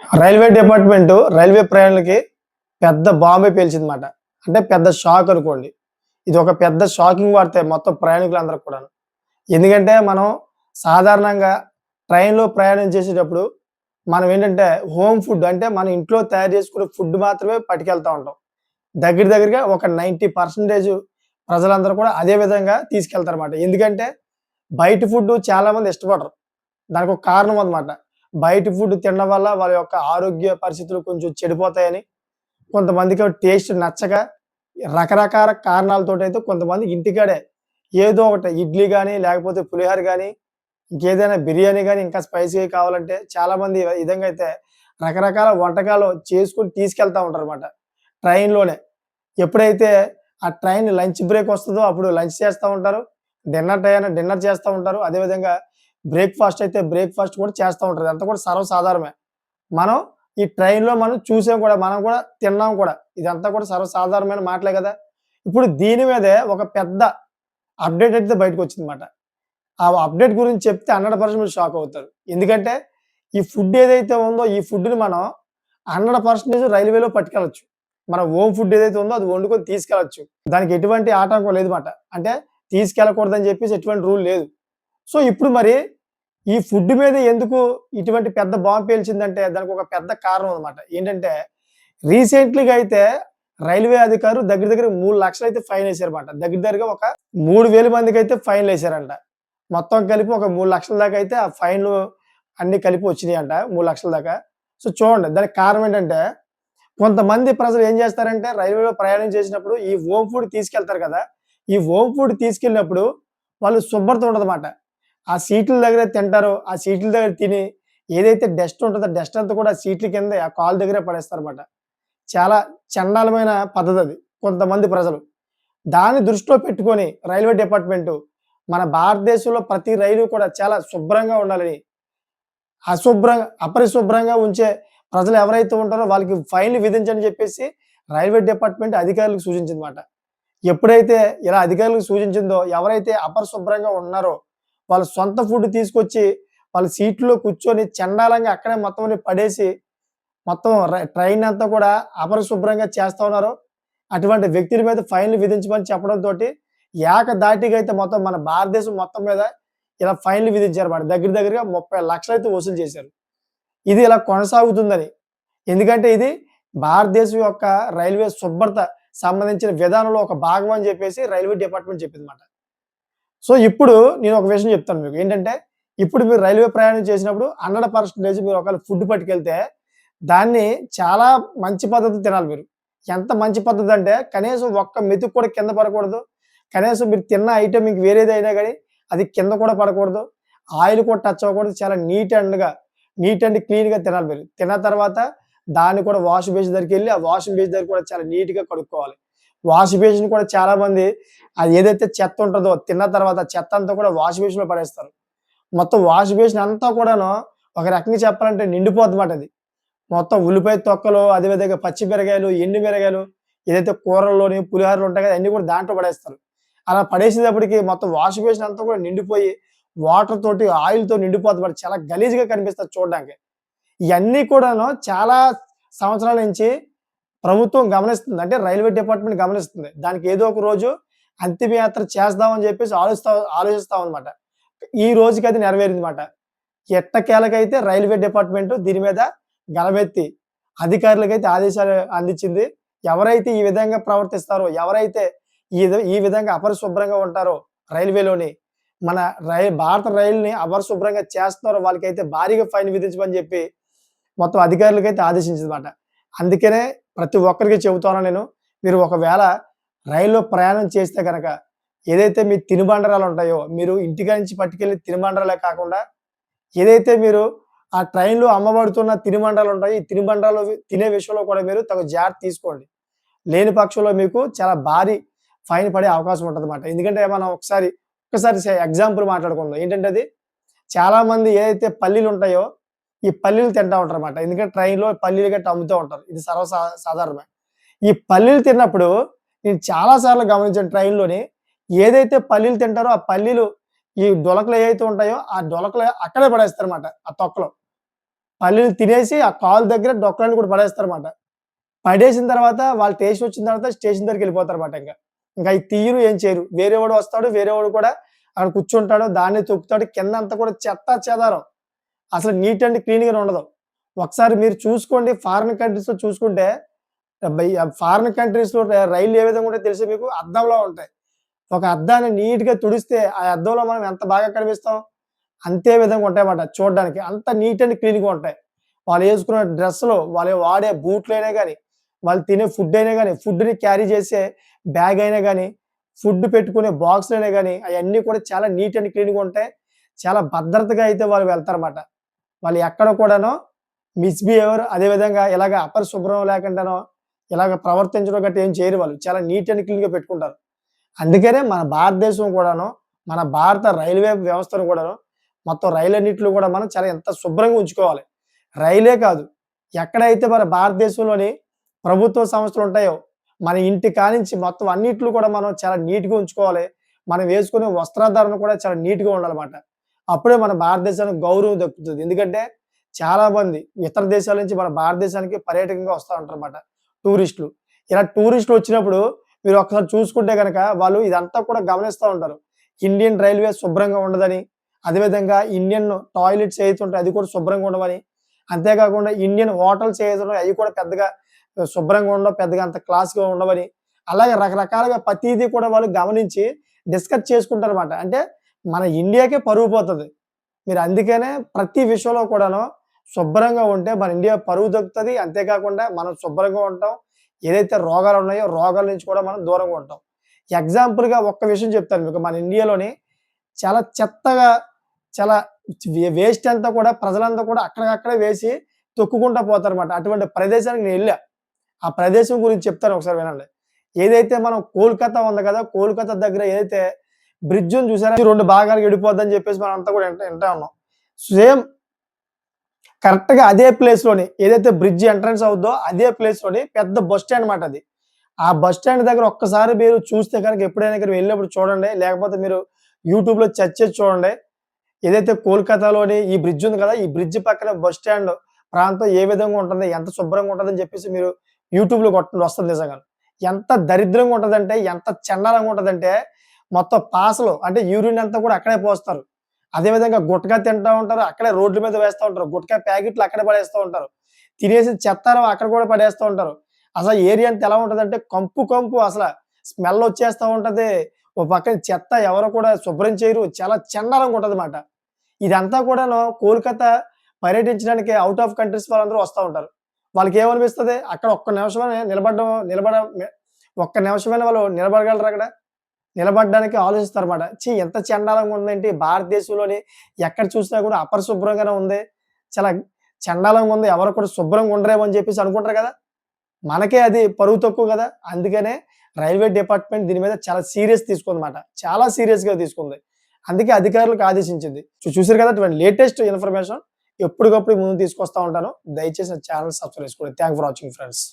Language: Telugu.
రైల్వే డిపార్ట్‌మెంటు రైల్వే ప్రయాణికులకి పెద్ద బాంబే పేల్చిందన్నమాట. అంటే పెద్ద షాక్ అనుకోండి. ఇది ఒక పెద్ద షాకింగ్ వార్తే మొత్తం ప్రయాణికులందరికి కూడాను. ఎందుకంటే మనం సాధారణంగా ట్రైన్‌లో ప్రయాణం చేసేటప్పుడు మనం ఏంటంటే హోమ్ ఫుడ్ అంటే మన ఇంట్లో తయారు చేసుకునే ఫుడ్ మాత్రమే పట్టుకెళ్తా ఉంటాం. దగ్గరగా ఒక 90% ప్రజలందరూ కూడా అదే విధంగా తీసుకెళ్తారన్నమాట. ఎందుకంటే బయట ఫుడ్ చాలామంది ఇష్టపడరు. దానికొక కారణం అన్నమాట. బయట ఫుడ్ తినడం వల్ల వాళ్ళ యొక్క ఆరోగ్య పరిస్థితులు కొంచెం చెడిపోతాయని, కొంతమందికి టేస్ట్ నచ్చక రకరకాల కారణాలతోటైతే కొంతమంది ఇంటికాడే ఏదో ఒకటి ఇడ్లీ గాని, లేకపోతే పులిహోర గాని, ఇంకేదైనా బిర్యానీ గాని, ఇంకా స్పైసీ కావాలంటే చాలామంది ఈ విధంగా అయితే రకరకాల వంటకాలు చేసుకొని తీసుకెళ్తా ఉంటారన్నమాట ట్రైన్‌లోనే. ఎప్పుడైతే ఆ ట్రైన్ లంచ్ బ్రేక్ వస్తదో అప్పుడు లంచ్ చేస్తా ఉంటారు. డిన్నర్ టైయాన డిన్నర్ చేస్తా ఉంటారు. అదేవిధంగా బ్రేక్‌ఫాస్ట్ అయితే బ్రేక్‌ఫాస్ట్ కూడా చేస్తా ఉంటారు. ఇదంతా కూడా సర్వసాధారణమే. మనం ఈ ట్రైన్‌లో మనం చూసాం కూడా. మనం కూడా తిన్నాం కూడా. ఇదంతా కూడా సర్వసాధారణమైన మాటలే గదా! ఇప్పుడు దీని మీదే ఒక పెద్ద అప్‌డేట్ అయితే బయటకొచ్చిందన్నమాట. ఆ అప్‌డేట్ గురించి చెప్తే 100% మీరు షాక్ అవుతారు. ఎందుకంటే ఈ ఫుడ్ ఏదైతే ఉందో ఈ ఫుడ్‌ని మనం 100% రైల్వేలో పట్టుకెళ్ళొచ్చు. మన హోమ్ ఫుడ్ ఏదైతే ఉందో అది వండుకొని తీసుకెళ్ళొచ్చు. దానికి ఎటువంటి ఆటంకం లేదన్నమాట. అంటే తీసుకెళ్ళకూడదని చెప్పేసి ఎటువంటి రూల్ లేదు. సో, ఇప్పుడు మరి ఈ ఫుడ్ మీద ఎందుకు ఇటువంటి పెద్ద బాంబ్ పేల్చిందంటే దానికొక పెద్ద కారణం అన్నమాట. ఏంటంటే రీసెంట్‌లీగా అయితే రైల్వే అధికారులు దగ్గర 3,00,000 అయితే ఫైనేసారన్నమాట. దగ్గరగా ఒక 3,000 మందికైతే ఫైన్‌లేసారంట. మొత్తం కలిపి ఒక 3,00,000 దాకా అయితే ఆ ఫైన్‌లు అన్నీ కలిపి వచ్చినాయంట. 3,00,000 దాకా. సో, చూడండి దానికి కారణం ఏంటంటే కొంతమంది ప్రజలు ఏం చేస్తారంటే రైల్వేలో ప్రయాణం చేసినప్పుడు ఈ హోమ్ ఫుడ్ తీసుకెళ్తారు కదా! ఈ హోమ్ ఫుడ్ తీసుకెళ్ళినప్పుడు వాళ్ళు శుభ్రత ఉండదన్నమాట. ఆ సీట్ల దగ్గరే తింటారు. ఆ సీట్ల దగ్గర తిని ఏదైతే డస్ట్ ఉంటదో డస్ట్ అంతా కూడా సీట్ల కిందే ఆ కాళ్ళు దగ్గరే పడేస్తారన్నమాట. చాలా చండాలమైన పద్ధతది కొంతమంది ప్రజలు. దాన్ని దృష్టిలో పెట్టుకొని రైల్వే డిపార్ట్‌మెంటు మన భారతదేశంలో ప్రతి రైలు కూడా చాలా శుభ్రంగా ఉండాలని, అపరిశుభ్రంగా ఉంచే ప్రజలు ఎవరైతే ఉంటారో వాళ్ళకి ఫైన్‌లు విధించని చెప్పేసి రైల్వే డిపార్ట్‌మెంట్ అధికారులకు సూచించిందన్నమాట. ఎప్పుడైతే ఇలా అధికారులకు సూచించిందో ఎవరైతే అపరిశుభ్రంగా ఉన్నారో వాళ్ళ సొంత ఫుడ్ తీసుకొచ్చి వాళ్ళ సీట్‌లో కూర్చొని చండాలంగా అక్కడే మొత్తం అన్ని పడేసి మొత్తం ట్రైన్ అంతా కూడా అపరిశుభ్రంగా చేస్తా ఉన్నారు. అటువంటి వ్యక్తుల మీద ఫైన్‌లు విధించమని చెప్పడంతోటి ఏకధాటిగా అయితే మొత్తం మన భారతదేశం మొత్తం మీద ఇలా ఫైన్‌లు విధించారన్నమాట. దగ్గరగా 30,00,000 అయితే వసూలు చేశారు. ఇది ఇలా కొనసాగుతుందని. ఎందుకంటే ఇది భారతదేశం యొక్క రైల్వే శుభ్రత సంబంధించిన విధానంలో ఒక భాగం అని చెప్పేసి రైల్వే డిపార్ట్‌మెంట్ చెప్పిందన్నమాట. సో, ఇప్పుడు నేను ఒక విషయం చెప్తాను మీకు. ఏంటంటే, ఇప్పుడు మీరు రైల్వే ప్రయాణం చేసినప్పుడు 100% మీరు ఒకవేళ ఫుడ్ పట్టుకెళ్తే, దాన్ని చాలా మంచి పద్ధతిలో తినాలి మీరు. ఎంత మంచి పద్ధతి అంటే, కనీసం ఒక్క మెతుకు కూడా కింద పడకూడదు. కనీసం మీరు తిన్న ఐటెమ్ ఇంక వేరేదైనా గాని, అది కింద కూడా పడకూడదు. ఆయిల్ కూడా టచ్ అవ్వకూడదు. చాలా నీట్ అండ్ క్లీన్‌గా తినాలి మీరు. తిన్న తర్వాత దాన్ని కూడా వాష్ బేసిన్ దగ్గరికెళ్లి, ఆ వాషింగ్ బేసిన్ దగ్గర కూడా చాలా నీట్‌గా కడుక్కోవాలి. వాష్ బేసిన్ కూడా చాలామంది అది ఏదైతే చెత్త ఉంటదో తిన్న తర్వాత చెత్త అంతా కూడా వాష్ బేసిన్‌లో పడేస్తారు. మొత్తం వాష్ బేసిన్ అంతా కూడాను ఒక రకంగా చెప్పాలంటే నిండిపోద్దన్నమాట అది. మొత్తం ఉల్లిపాయ తొక్కలు, అదే విధంగా పచ్చి మిరగాయలు, ఎండు మిరగాయలు ఏదైతే కూరల్లోని, పులిహోరలో ఉంటాయి కదా! అన్నీ కూడా దాంట్లో పడేస్తారు. అలా పడేసేటప్పటికి మొత్తం వాష్ బేసిన్ అంతా కూడా నిండిపోయి వాటర్ తోటి, ఆయిల్‌తో నిండిపోద్దన్నమాట. చాలా గలీజ్‌గా కనిపిస్తది చూడడానికి. ఇయన్నీ కూడాను చాలా సంవత్సరాల నుంచి ప్రభుత్వం గమనిస్తుంది. అంటే రైల్వే డిపార్ట్‌మెంట్ గమనిస్తుంది. దానికి ఏదో ఒక రోజు అంతిమయాత్ర చేద్దామని చెప్పేసి ఆలోచిస్తామనమాట. ఈ రోజుకి అది నెరవేరిందన్నమాట. ఎట్టకేలకైతే రైల్వే డిపార్ట్‌మెంట్ దీని మీద గలమెత్తి అధికారులకైతే ఆదేశాలు అందించింది. ఎవరైతే ఈ విధంగా ప్రవర్తిస్తారో, ఎవరైతే ఈ విధంగా అపరిశుభ్రంగా ఉంటారో రైల్వేలోని, మన భారత రైలుని అపరిశుభ్రంగా చేస్తున్నారో వాళ్ళకైతే భారీగా ఫైన్ విధించమని చెప్పి మొత్తం అధికారులకైతే ఆదేశించిందన్నమాట. అందుకనే ప్రతి ఒక్కరికి చెబుతాను నేను. మీరు ఒకవేళ రైల్లో ప్రయాణం చేస్తే గనక ఏదైతే మీ తినుబండరాలు ఉంటాయో, మీరు ఇంటికాడ నుంచి పట్టుకెళ్ళే తినుబండరాలే కాకుండా ఏదైతే మీరు ఆ ట్రైన్‌లో అమ్మబడుతున్న తినుబండారాలు ఉంటాయి. ఈ తినుబండారాలు తినే విషయంలో కూడా మీరు తగు జాగ్రత్త తీసుకోండి. లేని పక్షంలో మీకు చాలా భారీ ఫైన్ పడే అవకాశం ఉంటదన్నమాట. ఎందుకంటే మనం ఒక్కసారి ఎగ్జాంపుల్ మాట్లాడుకుందాం. ఏంటంటే అది చాలామంది ఏదైతే పల్లీలుంటాయో, ఈ పల్లీలు తింటా ఉంటారన్నమాట. ఎందుకంటే ట్రైన్‌లో పల్లీలు గట్టా అమ్ముతూ ఉంటారు. ఇది సాధారణమే. ఈ పల్లీలు తిన్నప్పుడు నేను చాలా సార్లు గమనించాను ట్రైన్‌లోని. ఏదైతే పల్లీలు తింటారో ఆ పల్లీలు ఈ డొలకలు ఏవైతే ఉంటాయో, ఆ డొలకలు అక్కడే పడేస్తారన్నమాట ఆ తొక్కలో. పల్లీలు తినేసి ఆ కాలు దగ్గర డొక్కలన్నీ కూడా పడేస్తారన్నమాట. పడేసిన తర్వాత వాళ్ళు టేస్ట్ వచ్చిన తర్వాత స్టేషన్ దగ్గరికెళ్ళిపోతారన్నమాట ఇంక. ఇంక అయి తీయరు, ఏం చేయరు. వేరేవాడు వస్తాడు, వేరేవాడు కూడా అక్కడ కూర్చుంటాడు, దాన్ని తొక్కుతాడు. కిందంతా కూడా చెత్తా చెదారం. అసలు నీట్ అండ్ క్లీన్‌గానే ఉండదు. ఒకసారి మీరు చూసుకోండి ఫారిన్ కంట్రీస్‌లో చూసుకుంటే ఫారిన్ కంట్రీస్‌లో రైళ్లు ఏ విధంగా ఉంటాయో తెలుసా మీకు? అద్దంలా ఉంటాయి. ఒక అద్దాన్ని నీట్‌గా తుడిస్తే ఆ అద్దంలో మనం ఎంత బాగా కనిపిస్తాం? అంతే విధంగా ఉంటాయన్నమాట చూడడానికి. అంత నీట్ అండ్ క్లీన్‌గా ఉంటాయి. వాళ్ళు యేసుకునే డ్రెస్సులు, వాళ్ళు వాడే బూట్లైనా గాని, వాళ్ళు తినే ఫుడ్ అయినా గాని, ఫుడ్‌ని క్యారీ చేసే బ్యాగ్ అయినా గాని, ఫుడ్ పెట్టుకునే బాక్స్‌లైనా గాని, అయన్నీ కూడా చాలా నీట్ అండ్ క్లీన్‌గా ఉంటాయి. చాలా భద్రతగా అయితే వాళ్ళు వెళ్తారన్నమాట. వాళ్ళు ఎక్కడ కూడాను మిస్‌బిహేవియర్ అదే విధంగా ఇలాగ అపరిశుభ్రం లేకుండానో, ఇలాగ ప్రవర్తించడం గట్టా ఏం చేయరు వాళ్ళు. చాలా నీట్ అండ్ క్లీన్‌గా పెట్టుకుంటారు. అందుకనే మన భారతదేశం కూడాను, మన భారత రైల్వే వ్యవస్థను కూడాను, మొత్తం రైలన్నిట్లో కూడా మనం చాలా ఎంత శుభ్రంగా ఉంచుకోవాలి. రైలే కాదు, ఎక్కడైతే మన భారతదేశంలోని ప్రభుత్వ సంస్థలుంటాయో, మన ఇంటి కానించి మొత్తం అన్నిట్లో కూడా మనం చాలా నీట్‌గా ఉంచుకోవాలి. మనం వేసుకునే వస్త్రధారణ కూడా చాలా నీట్‌గా ఉండాలన్నమాట. అప్పుడే మన భారతదేశానికి గౌరవం దక్కుతది. ఎందుకంటే చాలా మంది ఇతర దేశాల నుంచి మన భారతదేశానికి పర్యాటకంగా వస్తా ఉంటారన్నమాట టూరిస్టులు. ఇలా టూరిస్టులు వచ్చినప్పుడు మీరు ఒక్కసారి చూసుకుంటే గనక వాళ్ళు ఇదంతా కూడా గమనిస్తా ఉంటారు. ఇండియన్ రైల్వే శుభ్రంగా ఉండదని, అదేవిధంగా ఇండియన్ టాయిలెట్స్ ఏవైతే ఉంటాయో అది కూడా శుభ్రంగా ఉండవని, అంతేకాకుండా ఇండియన్ హోటల్స్ ఏవైతే ఉన్నాయో అయి కూడా పెద్దగా శుభ్రంగా ఉండవు, పెద్దగా అంత క్లాస్‌గా ఉండవని, అలాగే రకరకాలుగా ప్రతీదీ కూడా వాళ్ళు గమనించి డిస్కస్ చేసుకుంటారన్నమాట. అంటే మన ఇండియాకే పరువు పోతది. మీరు అందుకనే ప్రతి విషయంలో కూడాను శుభ్రంగా ఉంటే మన ఇండియా పరువు దక్కుతది. అంతేకాకుండా మనం శుభ్రంగా ఉంటాం. ఏదైతే రోగాలున్నాయో రోగాల నుంచి కూడా మనం దూరంగా ఉంటాం. ఎగ్జాంపుల్‌గా ఒక్క విషయం చెప్తాను మీకు. మన ఇండియాలోని చాలా చెత్తగా చాలా వేస్ట్ అంతా కూడా ప్రజలంతా కూడా అక్కడికక్కడే వేసి తొక్కుకుంటా పోతారన్నమాట. అటువంటి ప్రదేశానికి నేనెళ్ళా. ఆ ప్రదేశం గురించి చెప్తాను ఒకసారి వినండి. ఏదైతే మనం కోల్‌కతా ఉంది కదా! కోల్‌కతా దగ్గర ఏదైతే బ్రిడ్జ్ ఉంది చూసారా? 2 భాగాలుగా విడిపోద్దని చెప్పేసి మనంతా కూడా ఇంటా ఉన్నాం. సేమ్ కరెక్ట్‌గా అదే ప్లేస్‌లోని ఏదైతే బ్రిడ్జ్ ఎంట్రన్స్ అవుద్దో అదే ప్లేస్‌లోని పెద్ద బస్ స్టాండ్ మాట అది. ఆ బస్ స్టాండ్ దగ్గర ఒక్కసారి మీరు చూస్తే గనక ఎప్పుడైనా గాని వెళ్ళినప్పుడు చూడండి. లేకపోతే మీరు యూట్యూబ్‌లో సెర్చ్ చేసి చూడండి. ఏదైతే కోల్‌కతాలోని ఈ బ్రిడ్జ్ ఉంది కదా! ఈ బ్రిడ్జ్ పక్కన బస్ స్టాండ్ ప్రాంతం ఏ విధంగా ఉంటుంది? ఎంత శుభ్రంగా ఉంటదని చెప్పేసి మీరు యూట్యూబ్‌లో కొట్టండి వస్తది నిజంగానే. ఎంత దరిద్రంగా ఉంటదంటే, ఎంత చెండాలంగా ఉంటదంటే, మొత్తం పాసలు అంటే యూరిన్ అంతా కూడా అక్కడే పోస్తారు. అదే విధంగా గుట్కా తింటా ఉంటారు. అక్కడే రోడ్ల మీద వేస్తా ఉంటారు. గుట్కా ప్యాకెట్లు అక్కడే పడేస్తా ఉంటారు. తినేసిన చెత్తారం అక్కడ కూడా పడేస్తా ఉంటారు. అసలు ఏరియా అంతా ఎలా ఉంటదంటే కంపు కంపు అసల స్మెల్ వచ్చేస్తా ఉంటది. ఓ పక్కన చెత్త ఎవరు కూడా శుభ్రం చేయరు. చాలా చెండాలంగా ఉంటదన్నమాట. ఇదంతా కూడాను కోల్‌కతా పర్యటించడానికి ఔట్ ఆఫ్ కంట్రీస్ వాళ్ళందరూ వస్తా ఉంటారు. వాళ్ళకేమనిపిస్తది? అక్కడ ఒక్క నిమిషమైనా ఒక్క నిమిషమైనా వాళ్ళు నిలబడగలరా అక్కడ? నిలబడడానికి ఆలోచిస్తారన్నమాట. ఛీ! ఎంత చెండాలంగా ఉందేంటి భారతదేశంలోని ఎక్కడ చూసినా కూడా అపరిశుభ్రంగానే ఉంది. చాలా చెండాలంగా ఉంది. ఎవరు కూడా శుభ్రంగా ఉండరేమో అని చెప్పేసి అనుకుంటారు కదా! మనకే అది పరువు తక్కువ గదా! అందుకనే రైల్వే డిపార్ట్‌మెంట్ దీని మీద చాలా సీరియస్ తీసుకుందన్నమాట. చాలా సీరియస్‌గా తీసుకుంది. అందుకే అధికారులకు ఆదేశించింది. చూసారు కదా! అటువంటి లేటెస్ట్ ఇన్ఫర్మేషన్ ఎప్పటికప్పుడు ముందుకు తీసుకొస్తా ఉంటాను. దయచేసి నా ఛానెల్ సబ్స్క్రైబ్ చేసుకోండి. Thank for watching friends.